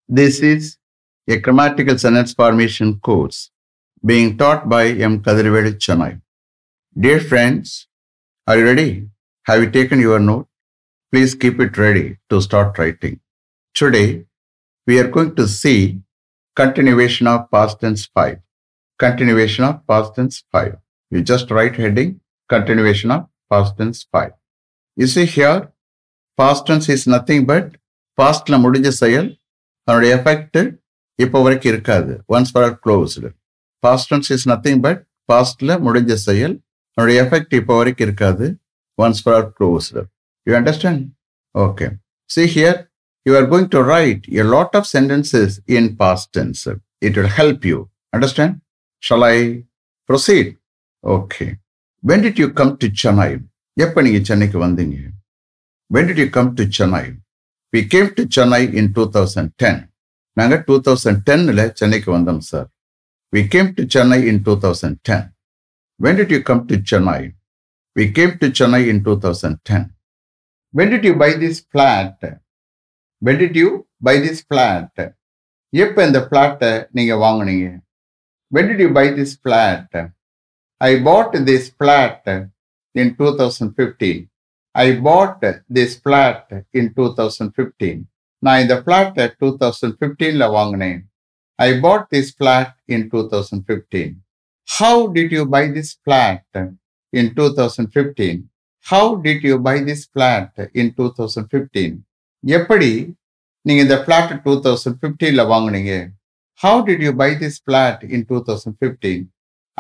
This is a grammatical sentence formation course being taught by M. Kadirvedi Chennai. Dear friends, are you ready? Have you taken your note? Please keep it ready to start writing. Today, we are going to see continuation of past tense 5. Continuation of past tense 5. You just write heading, continuation of past tense 5. You see here, past tense is nothing but pastல முடிஞ்ச செயல் அதனுடைய effect இப்போ வரைக்கும் இருக்காது. Once for closed. Past tense is nothing but பாஸ்ட்ல முடிஞ்ச செயல் அதனுடைய எஃபெக்ட் இப்போ வரைக்கும் இருக்காது. Once for closed. You understand? Okay. See here, you are going to write a lot of sentences in past tense. It will help you. Understand? Shall I proceed? Okay. When did you come to Chennai? எப்போ நீங்க சென்னைக்கு வந்தீங்க? When did you come to Chennai? We came to Chennai in 2010. நாங்க 2010ல சென்னைக்கு வந்தோம் sir. We came to Chennai in 2010. When did you come to Chennai? We came to Chennai in 2010. When did you buy this flat? When did you buy this flat? எப்ப இந்த பிளாட்டை நீங்க வாங்குனீங்க? When did you buy this flat? I bought this flat in 2015. I bought this flat in 2015. நான் இந்த flat 2015ல வாங்கினேன். I bought this flat in 2015. How did you buy this flat in 2015? How did you buy this flat in 2015? எப்படி நீங்க இந்த flat 2015ல வாங்குனீங்க? How did you buy this flat in 2015?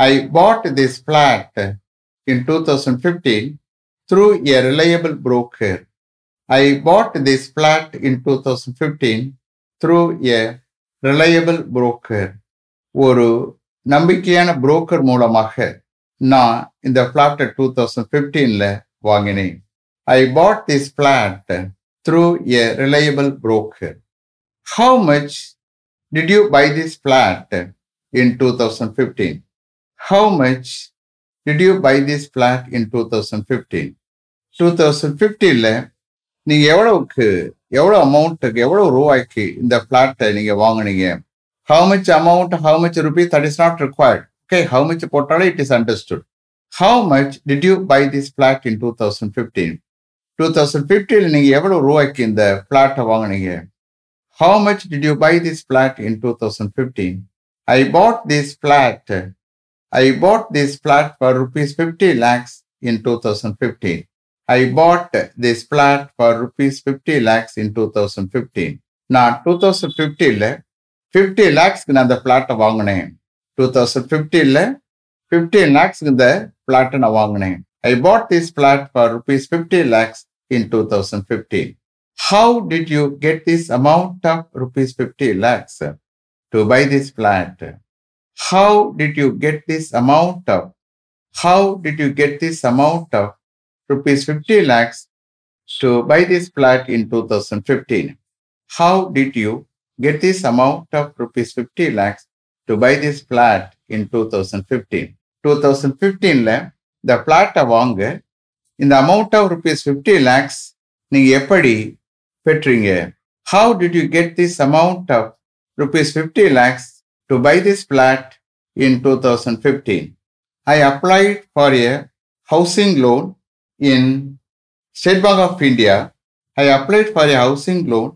I bought this flat in 2015 through a reliable broker. I bought this flat in 2015 through a reliable broker. ஒரு நம்பிக்கையான broker மூலமாக நான் இந்த flat 2015ல வாங்கினேன். I bought this flat through a reliable broker. How much did you buy this flat in 2015? How much did you buy this flat in 2015? 2015ல நீங்க எவ்வளவு அமௌண்ட்டுக்கு எவ்வளவு ரூபாய்க்கு இந்த பிளாட்டை நீங்க வாங்குனீங்க? How much amount, how much rupees, that is not required. Okay, how much போட்டாலே it is understood. How much did you buy this flat in 2015? 2015ல நீங்க எவ்வளவு ரூபாய்க்கு இந்த பிளாட்டை வாங்குனீங்க? How much did you buy this flat in 2015? I bought this flat for rupees 50 lakhs in 2015. I bought this flat for rupees 50 lakhs in 2015. நான் 2015ல 50 lakhsக்கு நான் அந்த பிளாட்டை வாங்கினேன். 2015ல 15 lakhsக்கு இந்த பிளாட்டை நான் வாங்கினேன். I bought this flat for rupees 50 lakhs in 2015. How did you get this amount of rupees 50 lakhs to buy this flat? How did you get this amount of rupees 50 lakhs to buy this flat in 2015? How did you get this amount of rupees 50 lakhs to buy this flat in 2015? 2015ல இந்த பிளாட்டை வாங்க இந்த amount of rupees 50 lakhs நீங்க எப்படி பெற்றீங்க? How did you get this amount of rupees 50 lakhs to buy this flat in 2015? I applied for a housing loan in State Bank of India. I applied for a housing loan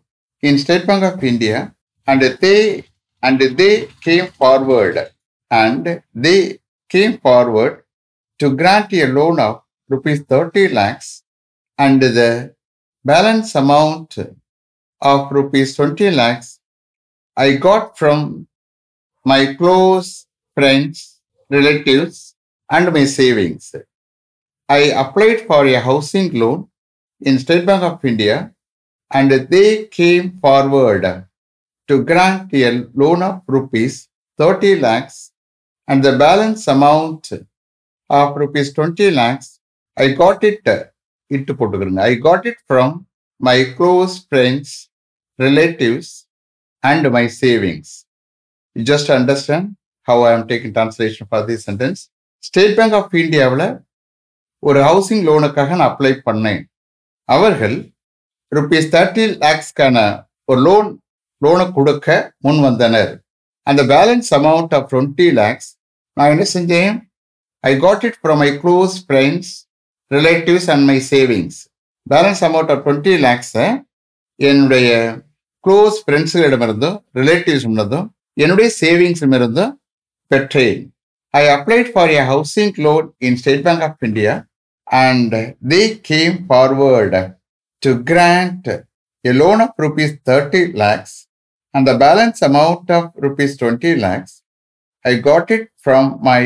in State Bank of India, and they came forward to grant a loan of rupees 30 lakhs, and the balance amount of rupees 20 lakhs I got from my close friends, relatives, and my savings. I applied for a housing loan in State Bank of India, and they came forward to grant a loan of rupees 30 lakhs, and the balance amount of rupees 20 lakhs I got it from my close friends, relatives, and my savings. You just understand how I am taking translation for this sentence. State Bank of Indiaவில் ஒரு housing லோனுக்காக நான் apply பண்ணேன். அவர்கள் rupees 30 lakhsக்கான ஒரு loan லோனை கொடுக்க முன் வந்தனர். அந்த பேலன்ஸ் அமௌண்ட் ஆஃப் 20 lakhs நான் என்ன செஞ்சேன்? I got it from my close friends, relatives and my savings. Balance amount of 20 lakhs என்னுடைய க்ளோஸ் ஃப்ரெண்ட்ஸுகளிடமிருந்தும் ரிலேட்டிவ்ஸிடமிருந்தும் என்னுடைய சேவிங்ஸிடமிருந்தும் பெற்றேன். I applied for a housing loan in State Bank of India and they came forward to grant a loan of rupees 30 lakhs and the balance amount of rupees 20 lakhs. I got it from my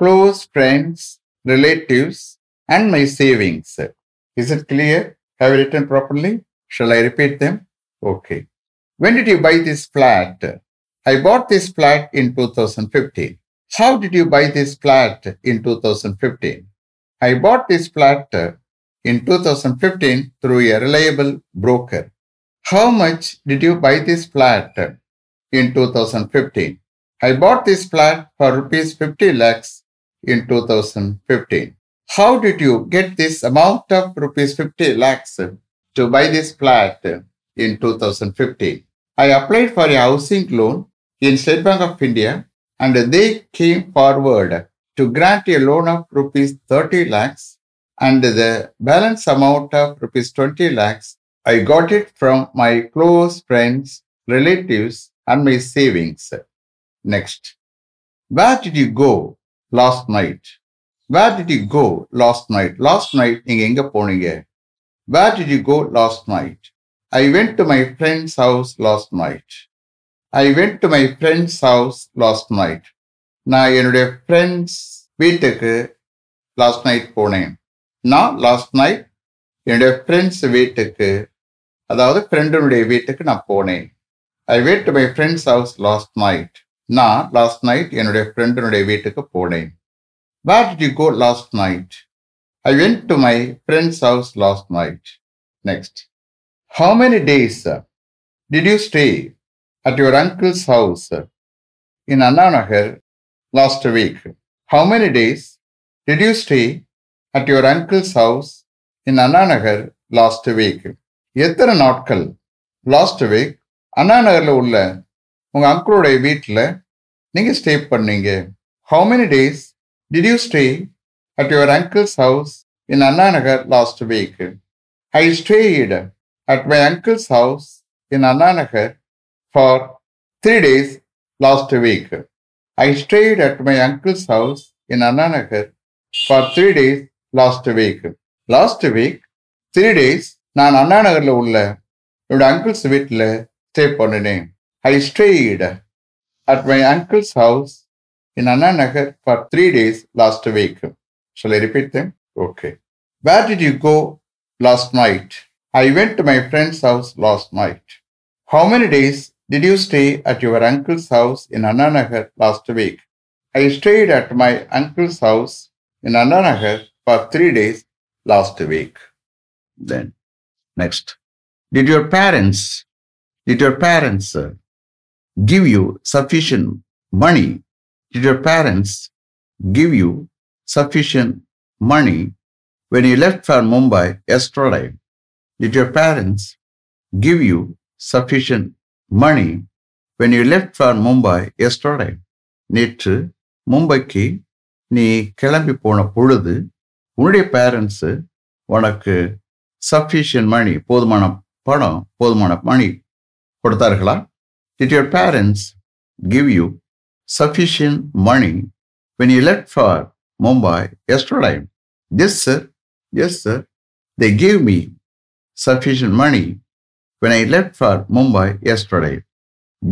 close friends, relatives and my savings. Is it clear? Have I written properly? Shall I repeat them? Okay. When did you buy this flat? I bought this flat in 2015. How did you buy this flat in 2015? I bought this flat in 2015 through a reliable broker. How much did you buy this flat in 2015? I bought this flat for rupees 50 lakhs in 2015. How did you get this amount of rupees 50 lakhs to buy this flat in 2015? I applied for a housing loan in State Bank of India and they came forward to grant a loan of rupees 30 lakhs and the balance amount of rupees 20 lakhs. I got it from my close friends, relatives and my savings. Next. Where did you go last night? Where did you go last night? Last night, நீங்க எங்க போனீங்க? Where did you go last night? I went to my friend's house last night. I went to my friend's house last night. நான் என்னுடைய friends வீட்டுக்கு last night போனேன். நான் last night என்னுடைய friends வீட்டுக்கு, அதாவது ஃப்ரெண்டுனுடைய வீட்டுக்கு நான் போனேன். I went to my friend's house last night. நான் லாஸ்ட் நைட் என்னுடைய ஃப்ரெண்டுனுடைய வீட்டுக்கு போனேன். Where did you go last night? I went to my friend's house last night. Next. How many days did you stay at your uncle's house in Anna Nagar last week? How many days did you stay at your uncle's house in Anna Nagar last week? எத்தனை நாட்கள் last week அண்ணா நகர்ல உள்ள உங்க அங்கிளுடைய வீட்டில் நீங்க stay பண்ணீங்க? How many days did you stay at your uncle's house in Anna Nagar last week? I stayed at my uncle's house in Anna Nagar for 3 days last week. I stayed at my uncle's house in Anna Nagar for 3 days last week. Last week, 3 days, நான் அண்ணா நகர்ல உள்ள என்னோட uncles வீட்டில் stay பண்ணினேன். I stayed at my uncle's house in Anna Nagar for 3 days last week. Shall I repeat them? Okay. Where did you go last night? I went to my friend's house last night. How many days did you stay at your uncle's house in Anna Nagar last week? I stayed at my uncle's house in Anna Nagar for 3 days last week. Then, next. Did your parents give you sufficient money? Did your parents give you sufficient money when you left for Mumbai yesterday? Did your parents give you sufficient money when you left for Mumbai yesterday? நேற்று மும்பைக்கு நீ கிளம்பி போன பொழுது உன்னுடைய parents உனக்கு sufficient money, போதுமான பணம், போதுமான மணி கொடுத்தார்களா? Did your parents give you sufficient money when you left for Mumbai yesterday? Yes, sir. Yes, sir. They gave me sufficient money when I left for Mumbai yesterday.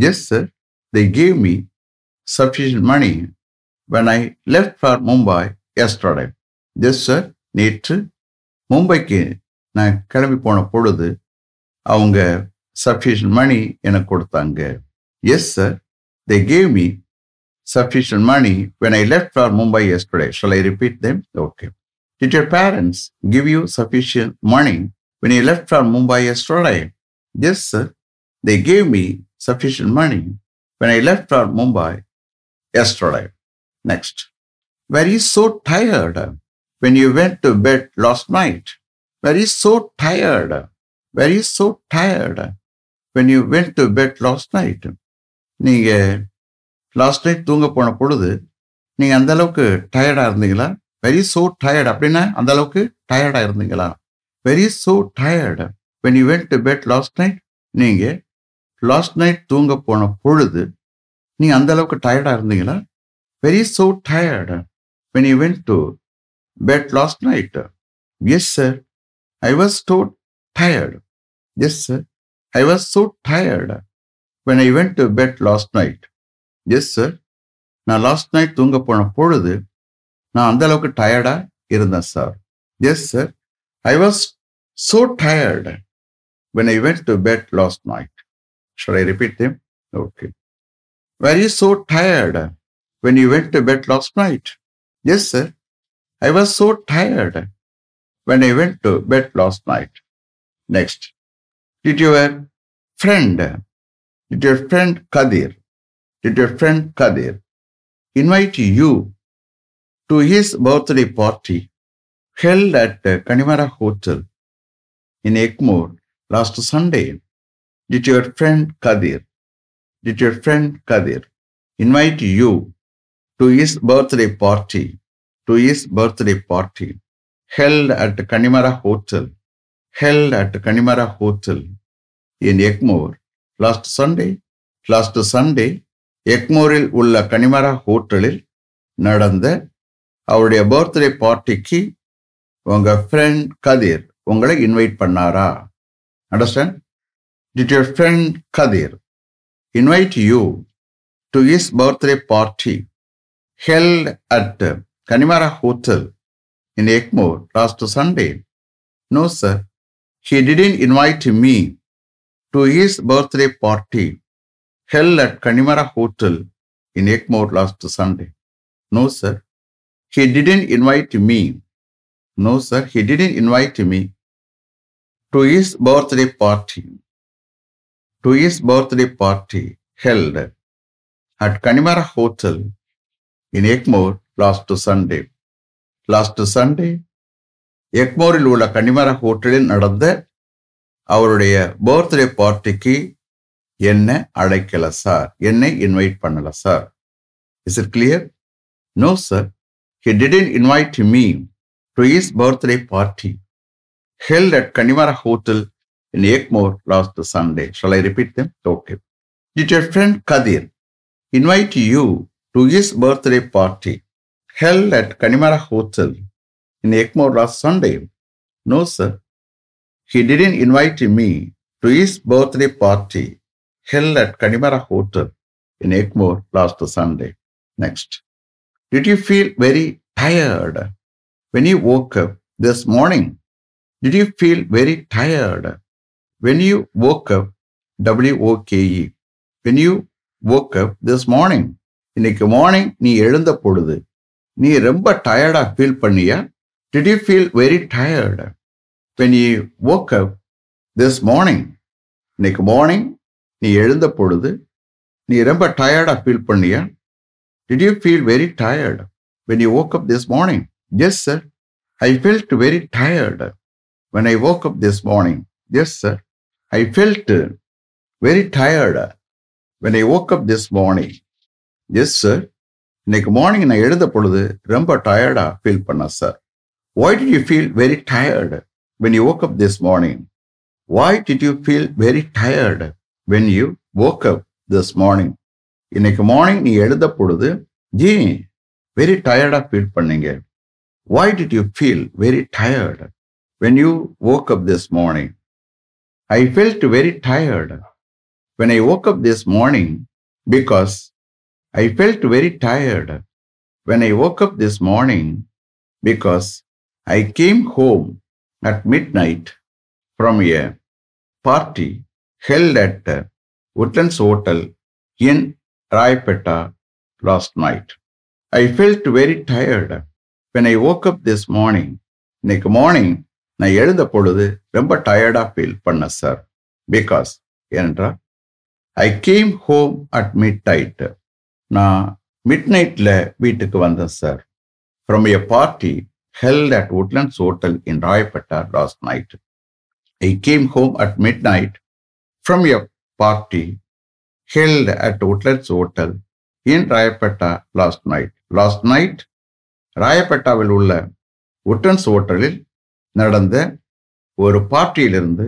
Yes, sir. They gave me sufficient money when I left for Mumbai yesterday. Yes, sir. நேற்று மும்பைக்கு நான் கிளம்பி போன பொழுது அவங்க sufficient money எனக்கு கொடுத்தாங்க. Yes, sir. They gave me sufficient money when I left for Mumbai yesterday. Shall I repeat them? Okay. Did your parents give you sufficient money when you left for Mumbai yesterday? Yes, sir. They gave me sufficient money when I left for Mumbai yesterday. Next. Were you so tired when you went to bed last night? Were you so tired? Were you so tired when you went to bed last night. நீங்க last night தூங்க போன பொழுது நீங்க அந்த அளவுக்கு டயர்டா இருந்தீங்களா? Very so tired அப்படின்னா அந்த அளவுக்கு டயர்டா இருந்தீங்களா? Very so tired when you went to bed last night. நீங்க லாஸ்ட் நைட் தூங்க போன பொழுது நீங்க அந்த அளவுக்கு டயர்டா இருந்தீங்களா? Very so tired when you went to bed last night. Yes sir, I was so tired. Yes sir, I was so tired when I went to bed last night. Yes sir, நான் last night தூங்க போன பொழுது நான் அந்த அளவுக்கு டயர்டா இருந்தேன் sir. Yes sir, I was so tired when I went to bed last night. Shall I repeat them? Okay. Were you so tired when you went to bed last night? Yes sir, I was so tired when I went to bed last night. Next. Did your friend Kadir invite you to his birthday party held at Kanimara Hotel in Egmore last Sunday? Did your friend Kadir invite you to his birthday party held at Kanimara Hotel in Egmore last Sunday? எக்மோரில் உள்ள கனிமரா ஹோட்டலில் நடந்த அவருடைய birthday பார்ட்டிக்கு உங்க friend கதிர் உங்களை invite பண்ணாரா? Understand? Did your friend Kadir invite you to his birthday party held at Kanimara Hotel in Egmore last Sunday? No sir, he didn't invite me to his birthday party held at Kanimara Hotel in Egmore last Sunday. No sir, he didn't invite me. No sir, he didn't invite me to his birthday party held at Kanimara Hotel in Egmore last Sunday. Last Sunday, எக்மோரில் உள்ள கனிமரா ஹோட்டலில் நடந்த அவருடைய birthday பார்ட்டிக்கு என்ன அழைக்கல sir, என்னை invite பண்ணல sir. Is it clear? No sir, he didn't invite me to his birthday party held at Kanimara Hotel in Egmore last Sunday. Shall I repeat them? Okay. Did your friend Kadir invite you to his birthday party held at Kanimara Hotel in Egmore last Sunday? No sir, he didn't invite me to his birthday party held at Kanimara Hotel in Egmore last Sunday. Next. Did you feel very tired when you woke up this morning? Did you feel very tired when you woke up? W-O-K-E. When you woke up this morning. இன்னைக்கு morning நீ எழுந்த பொழுது நீ ரொம்ப டயர்டா feel பண்ணியா? Did you feel very tired when you woke up this morning? இன்னைக்கு morning நீ எழுந்த பொழுது நீ ரொம்ப டயர்டா ஃபீல் பண்ணியா? Did you feel very tired when you woke up this morning? Yes sir, I felt very tired when I woke up this morning. Yes sir, I felt very tired when I woke up this morning. Yes sir, இன்னைக்கு morning நான் எழுந்த பொழுது ரொம்ப டயர்டா feel பண்ண sir. Why did you feel very tired when you woke up this morning? Why did you feel very tired when you woke up this morning? இன்னைக்கு morning நீ எழுந்த பொழுது ஏன் வெரி டயர்டா ஃபீல் பண்ணீங்க? Why did you feel very tired when you woke up this morning? I felt very tired when I woke up this morning because I felt very tired when I woke up this morning because I came home at midnight from a party held at Woodlands Hotel in Raipeta last night. I felt very tired when I woke up this morning. இன்னைக்கு morning நான் எழுந்த பொழுது ரொம்ப டயர்டா feel பண்ண sir. Because ஏனென்றால் I came home at midnight. நான் மிட்நைட்ல வீட்டுக்கு வந்தேன் sir. From a party held at Woodlands Hotel in Raipeta last night. I came home at midnight from a party held at Woodlands Hotel in Rayapetta last night. Last night, ராயப்பேட்டாவில் உள்ள Woodlands ஹோட்டலில் நடந்த ஒரு பார்ட்டியிலிருந்து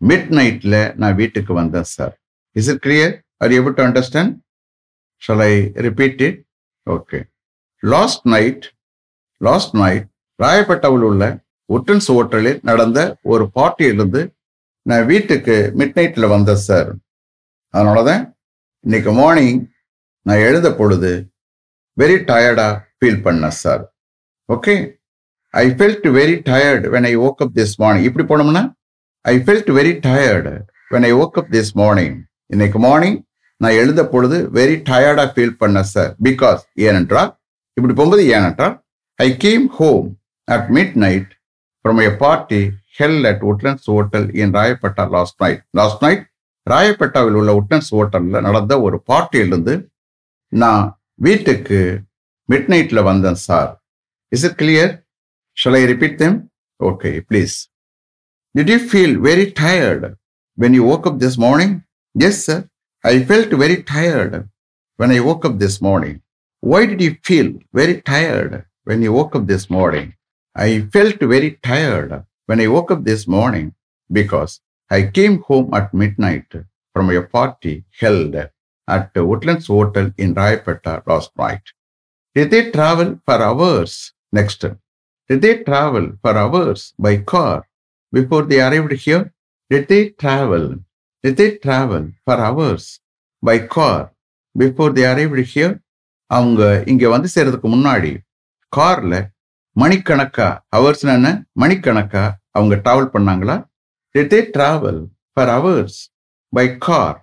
mid நைட்ல நான் வீட்டுக்கு வந்தேன் sir. Is it clear? Are you able to understand? Shall I repeat it? Okay. Last night ராயப்பேட்டாவில் உள்ள உட்டன்ஸ் ஹோட்டலில் நடந்த ஒரு பார்ட்டியிலிருந்து நான் வீட்டுக்கு மிட் நைட்ல வந்தேன் சார். அதனாலதான் இன்னைக்கு மார்னிங் நான் எழுந்த பொழுது வெரி டயர்டா ஃபீல் பண்ணேன் sir. Okay. I felt very tired when I woke up this morning. இப்படி போனோம்னா I felt very tired when I woke up this morning. இன்னைக்கு மார்னிங் நான் எழுந்த பொழுது வெரி டயர்டா ஃபீல் பண்ணேன் சார். பிகாஸ் ஏனென்றால் இப்படி போகும்போது ஏனென்றால் I came home at midnight from a party held at Woodlands Hotel in Royapettah last night. Last night ராயப்பேட்டாவில் உள்ள உட்லண்ட்ஸ் ஹோட்டல்ல நடந்த ஒரு பார்ட்டியிலிருந்து நான் வீட்டுக்கு மிட் நைட்ல வந்தேன் sir. Is it clear? Shall I repeat them? Okay, please. Did you feel very tired when you woke up this morning? Yes, sir. I felt very tired when I woke up this morning. Why did you feel very tired when you woke up this morning? I felt very tired when I woke up this morning because I came home at midnight from a party held at the Woodlands Hotel in Rayapetta last night. Did they travel for hours? Next. Did they travel for hours by car before they arrived here? Did they travel for hours by car before they arrived here? அவங்க இங்க வந்து சேர்றதுக்கு முன்னாடி கார்ல மணிக்கணக்கா, ஹவர்ஸ்னா என்ன, மணிக்கணக்கா அவங்க டிராவல் பண்ணாங்களா? Did they travel for hours by car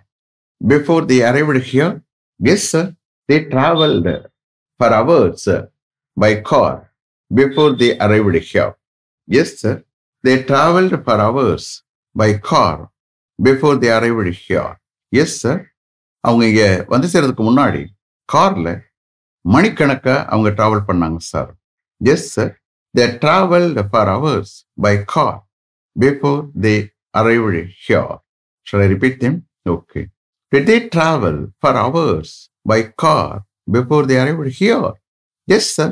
before they arrived here? Yes, sir. They traveled for hours by car before they arrived here. Yes, sir. They traveled for hours by car before they arrived here. Yes, sir. அவங்க இங்க வந்து சேர்றதுக்கு முன்னாடி கார்ல மணிக்கணக்கா அவங்க travel பண்ணாங்க sir. Yes, sir. They traveled for hours by car before they arrived here. Shall I repeat them? Okay. Did they travel for hours by car before they arrived here? Yes, sir.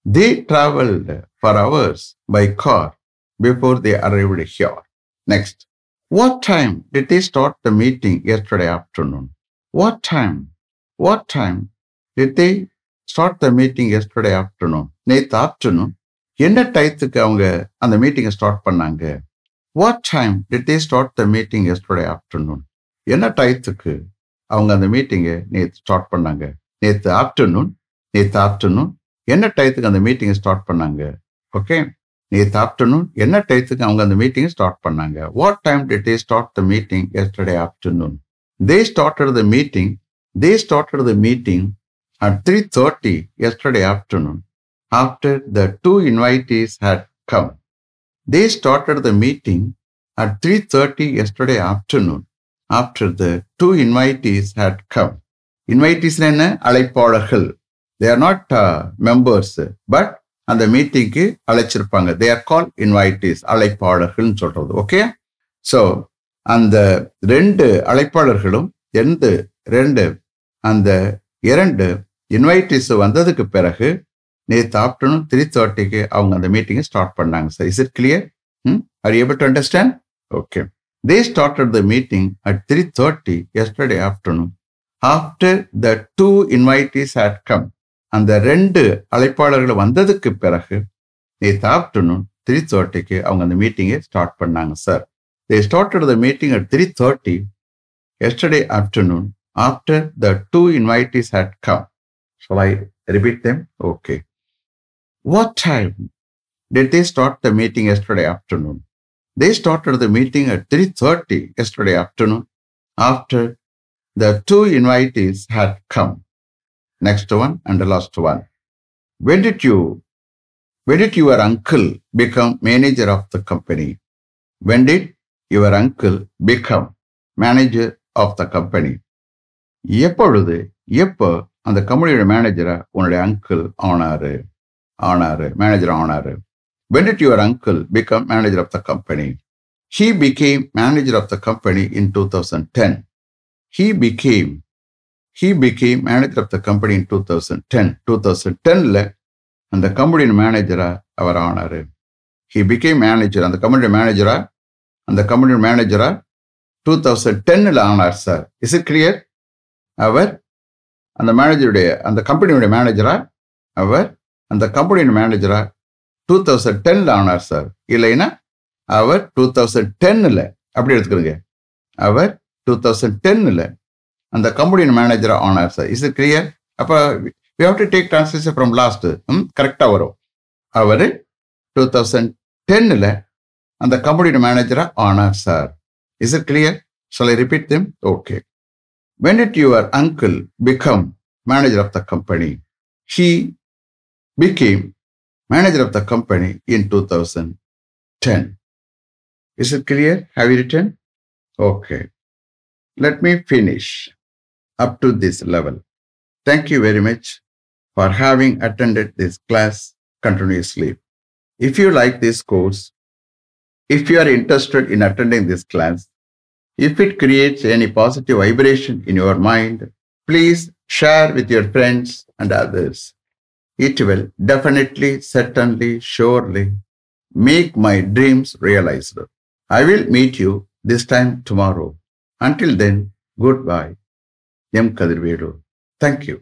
They traveled for hours by car before they arrived here. Next. What time did they start the meeting yesterday afternoon? What time did they start the meeting yesterday afternoon? நேத்து afternoon என்ன டைத்துக்கு அவங்க அந்த மீட்டிங்கை start பண்ணாங்க? What time did they start the meeting yesterday afternoon? என்ன டைத்துக்கு அவங்க அந்த மீட்டிங்கை நேற்று ஸ்டார்ட் பண்ணாங்க? நேற்று ஆஃப்டர்நூன் என்ன டைத்துக்கு அந்த மீட்டிங்கை ஸ்டார்ட் பண்ணாங்க? ஓகே. நேற்று ஆஃப்டர்நூன் என்ன டைத்துக்கு அவங்க அந்த மீட்டிங்கை ஸ்டார்ட் பண்ணாங்க? What time did they start the meeting yesterday afternoon? They started the meeting at 3:30 yesterday afternoon after the two invitees had come. They started the meeting at 3:30 yesterday afternoon after the two invitees had come. Invitees என்ன? அழைப்பாளர்கள். They are not members, but அந்த மீட்டிங்க்கு அழைச்சிருப்பாங்க. They are called invitees. அழைப்பாளர்கள் சொல்றது. Okay. So அந்த ரெண்டு அழைப்பாளர்களும் அந்த இரண்டு இன்வைட்டிஸ் வந்ததுக்கு பிறகு நேற்று ஆஃப்டர்நூன் 3:30 அவங்க அந்த மீட்டிங்கை ஸ்டார்ட் பண்ணாங்க sir. Is it clear? Are you able to understand? Okay. They started the meeting at 3:30 yesterday afternoon after the two invitees had come. அந்த ரெண்டு அழைப்பாளர்கள் வந்ததுக்கு பிறகு நேற்று ஆஃப்டர்நூன் 3:30 அவங்க அந்த மீட்டிங்கை ஸ்டார்ட் பண்ணாங்க sir. They started the meeting at 3:30 yesterday afternoon after the two invitees had come. Shall I repeat them? Okay. What time did they start the meeting yesterday afternoon? They started the meeting at 3:30 yesterday afternoon after the two invitees had come. Next one and the last one. When did your uncle become manager of the company? When did your uncle become manager of the company? எப்போ அந்த கம்பெனியோட மேனேஜரா உன்னுடைய uncle manager ஆனாரு? When did your uncle become manager of the company? He became manager of the company in 2010. he became manager of the company in 2010. 2010ல அந்த company மேனேஜரா அவர் ஆனாரு. He became manager, அந்த கம்பெனி மேனேஜரா 2010ல ஆனார் சார். Is it clear? அவர் அந்த கம்பெனியுடைய மேனேஜரா 2010ல ஆனார் சார். இல்லைன்னா அவர் 2010ல அப்படி எடுத்துக்கிறீங்க. அவர் 2010ல அந்த கம்பெனி மேனேஜரா ஆனார் சார். Is it clear? அப்ப we have to take translation from last. கரெக்டா வரும். அவர் 2010ல அந்த கம்பெனி மேனேஜரா ஆனார் sir. Is it clear? Shall I repeat them? Okay. When did your uncle become manager of the company? He became manager of the company in 2010. Is it clear? Have you written? Okay. Let me finish up to this level. Thank you very much for having attended this class continuously. If you like this course, if you are interested in attending this class, if it creates any positive vibration in your mind, please share with your friends and others. It will definitely, certainly, surely make my dreams realized. I will meet you this time tomorrow. Until then, goodbye. M. Kadirvelu. Thank you.